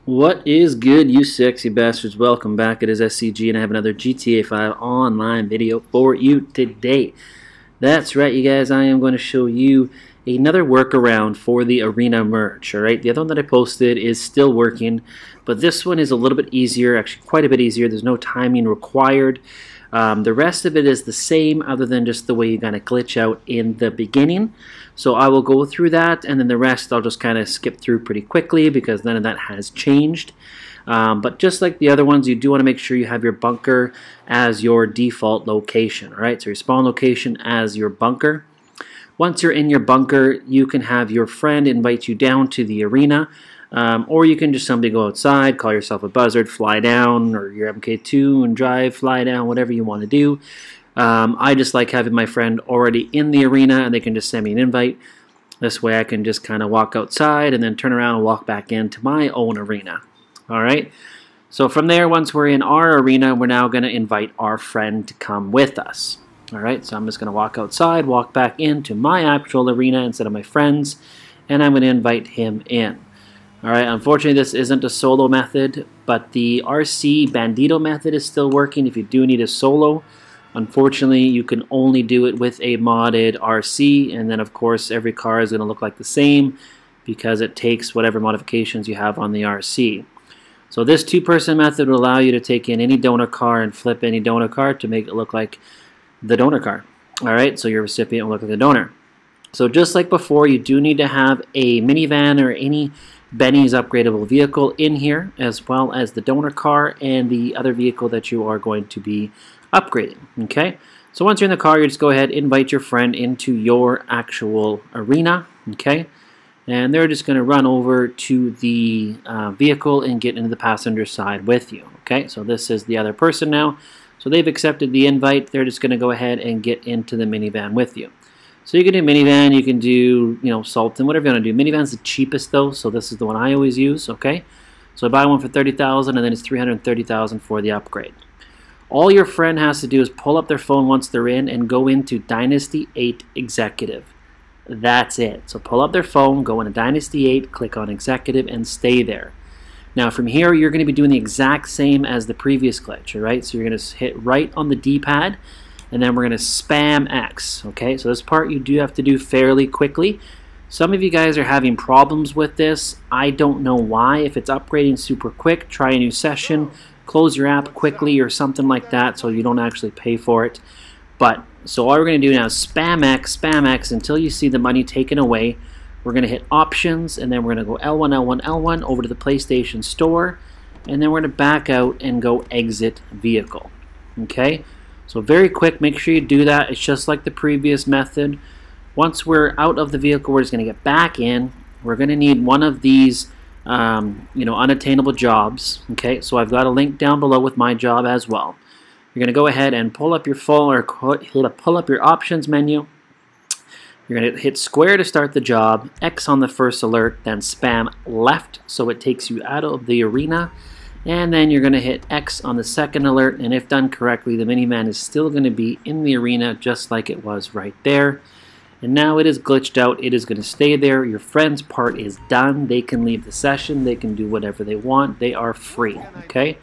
What is good, you sexy bastards? Welcome back. It is SCG, and I have another GTA 5 online video for you today. That's right, you guys. I am going to show you another workaround for the arena merge. Alright, the other one that I posted is still working, but this one is a little bit easier, actually quite a bit easier. There's no timing required. The rest of it is the same, other than just the way you kind of glitch out in the beginning. So I will go through that, and then the rest I'll just kind of skip through pretty quickly because none of that has changed. But just like the other ones, you do want to make sure you have your bunker as your default location. Alright, so your spawn location as your bunker. Once you're in your bunker, you can have your friend invite you down to the arena. Or you can just simply go outside, call yourself a buzzard, fly down, or your MK2 and drive, fly down, whatever you want to do. I just like having my friend already in the arena and they can just send me an invite. This way I can just kind of walk outside and then turn around and walk back into my own arena. Alright, so from there, once we're in our arena, we're now going to invite our friend to come with us. Alright, so I'm just going to walk outside, walk back into my actual arena instead of my friend's, and I'm going to invite him in. Alright, unfortunately this isn't a solo method, but the RC Bandito method is still working if you do need a solo. Unfortunately, you can only do it with a modded RC, and then of course every car is going to look like the same because it takes whatever modifications you have on the RC. So this two-person method will allow you to take in any donor car and flip any donor car to make it look like the donor car. Alright, so your recipient will look like the donor. So just like before, you do need to have a minivan or any BENNYS upgradable vehicle in here, as well as the donor car and the other vehicle that you are going to be upgrading. Okay, so once you're in the car, you just go ahead, invite your friend into your actual arena. Okay, and they're just going to run over to the vehicle and get into the passenger side with you. Okay, so this is the other person now. So they've accepted the invite. They're just going to go ahead and get into the minivan with you. So you can do minivan, you can do, Sultan, whatever you want to do. Minivan's the cheapest though, so this is the one I always use. Okay, so I buy one for $30,000, and then it's $330,000 for the upgrade. All your friend has to do is pull up their phone once they're in and go into Dynasty 8 Executive. That's it. So pull up their phone, go into Dynasty 8, click on Executive, and stay there. Now from here, you're going to be doing the exact same as the previous glitch, alright? So you're going to hit right on the D-pad, and then we're going to spam X, okay? So this part you do have to do fairly quickly. Some of you guys are having problems with this. I don't know why. If it's upgrading super quick, try a new session. Close your app quickly or something like that so you don't actually pay for it. But so all we're going to do now is spam X until you see the money taken away. We're going to hit options, and then we're going to go L1, L1, L1 over to the PlayStation Store, and then we're going to back out and go exit vehicle. Okay, so very quick, make sure you do that. It's just like the previous method. Once we're out of the vehicle, we're just going to get back in. We're going to need one of these unattainable jobs. Okay, so I've got a link down below with my job as well. You're going to go ahead and pull up your phone, or pull up your options menu. You're going to hit square to start the job, X on the first alert, then spam left so it takes you out of the arena, and then you're going to hit X on the second alert, and if done correctly, the minivan is still going to be in the arena just like it was right there. And now it is glitched out. It is going to stay there. Your friend's part is done. They can leave the session. They can do whatever they want. They are free. Okay.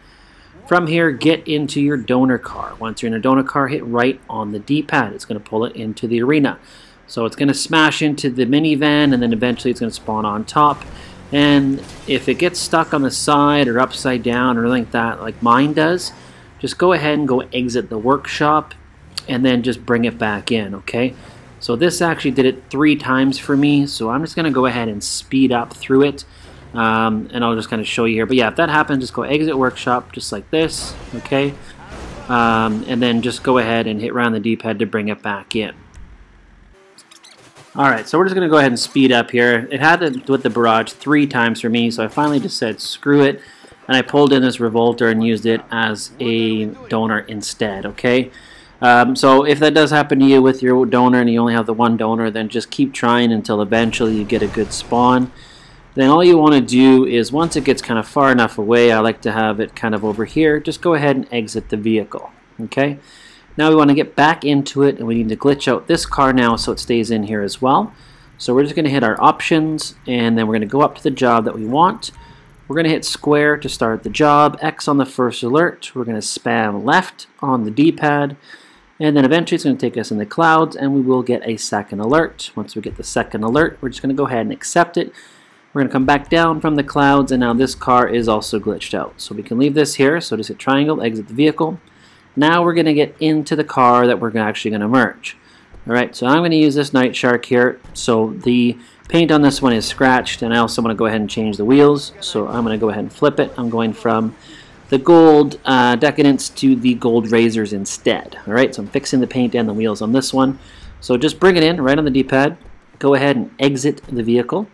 From here, get into your donor car. Once you're in a donor car, hit right on the D-pad. It's going to pull it into the arena. So it's going to smash into the minivan, and then eventually it's going to spawn on top. And if it gets stuck on the side or upside down or like that, like mine does, just go ahead and go exit the workshop and then just bring it back in. Okay. So this actually did it 3 times for me, so I'm just going to go ahead and speed up through it, and I'll just kind of show you here. But yeah, if that happens, just go exit workshop just like this, okay? And then just go ahead and hit around the D-pad to bring it back in. Alright, so we're just going to go ahead and speed up here. It had it with the barrage 3 times for me, so I finally just said screw it, and I pulled in this revolter and used it as a donor instead, okay? So if that does happen to you with your donor and you only have the one donor, then just keep trying until eventually you get a good spawn. Then all you want to do is, once it gets kind of far enough away, I like to have it kind of over here, just go ahead and exit the vehicle. Okay. Now we want to get back into it, and we need to glitch out this car now so it stays in here as well. So we're just going to hit our options, and then we're going to go up to the job that we want. We're going to hit square to start the job, X on the first alert. We're going to spam left on the D-pad, and then eventually it's going to take us in the clouds, and we will get a second alert. Once we get the second alert, we're just going to go ahead and accept it. We're going to come back down from the clouds, and now this car is also glitched out. So we can leave this here, so just hit triangle, exit the vehicle. Now we're going to get into the car that we're actually going to merge. Alright, so I'm going to use this Night Shark here. So the paint on this one is scratched, and I also want to go ahead and change the wheels. So I'm going to go ahead and flip it. I'm going from the gold Decadence to the gold Razors instead. Alright, so I'm fixing the paint and the wheels on this one. So just bring it in right on the D-pad. Go ahead and exit the vehicle.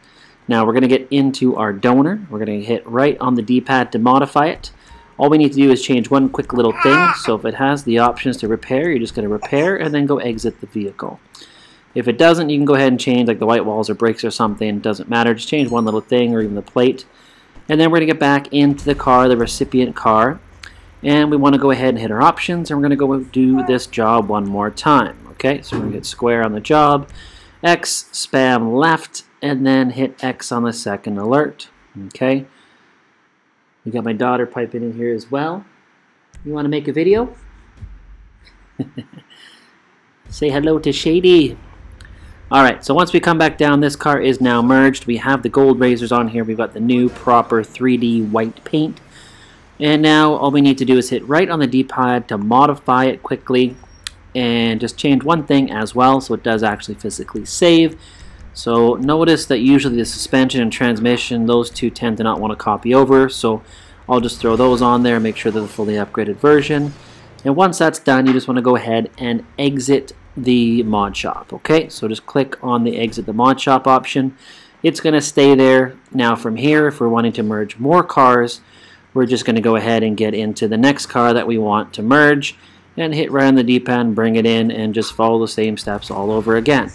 Now we're going to get into our donor. We're going to hit right on the D-pad to modify it. All we need to do is change one quick little thing. So if it has the options to repair, you're just going to repair and then go exit the vehicle. If it doesn't, you can go ahead and change like the white walls or brakes or something. It doesn't matter. Just change one little thing or even the plate. And then we're going to get back into the car, the recipient car. And we want to go ahead and hit our options. And we're going to go do this job one more time. Okay, so we're going to hit square on the job. X, spam left, and then hit X on the second alert. Okay. We got my daughter piping in here as well. You want to make a video? Say hello to Shady. Alright, so once we come back down, this car is now merged. We have the gold Razors on here. We've got the new proper 3D white paint. And now all we need to do is hit right on the D-pad to modify it quickly. And just change one thing as well, so it does actually physically save. So notice that usually the suspension and transmission, those two tend to not want to copy over. So I'll just throw those on there, make sure they're the fully upgraded version. And once that's done, you just want to go ahead and exit the mod shop. Okay, so just click on the exit the mod shop option. It's going to stay there. Now from here, if we're wanting to merge more cars, we're just going to go ahead and get into the next car that we want to merge and hit right on the D-pad and bring it in and just follow the same steps all over again.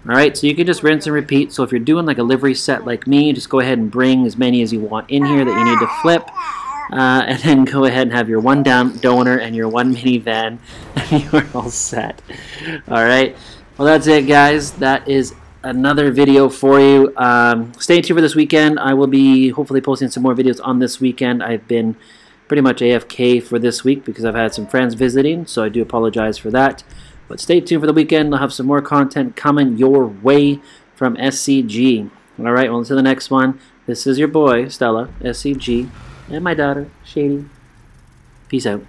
Alright, so you can just rinse and repeat. So if you're doing like a livery set like me, just go ahead and bring as many as you want in here that you need to flip. And then go ahead and have your one donor and your one minivan, and you're all set. Alright, well that's it guys. That is another video for you. Stay tuned for this weekend. I will be hopefully posting some more videos on this weekend. I've been pretty much AFK for this week because I've had some friends visiting, so I do apologize for that. But stay tuned for the weekend. I'll have some more content coming your way from SCG. Alright, well, until the next one, this is your boy, Stella, SCG, and my daughter, Shady. Peace out.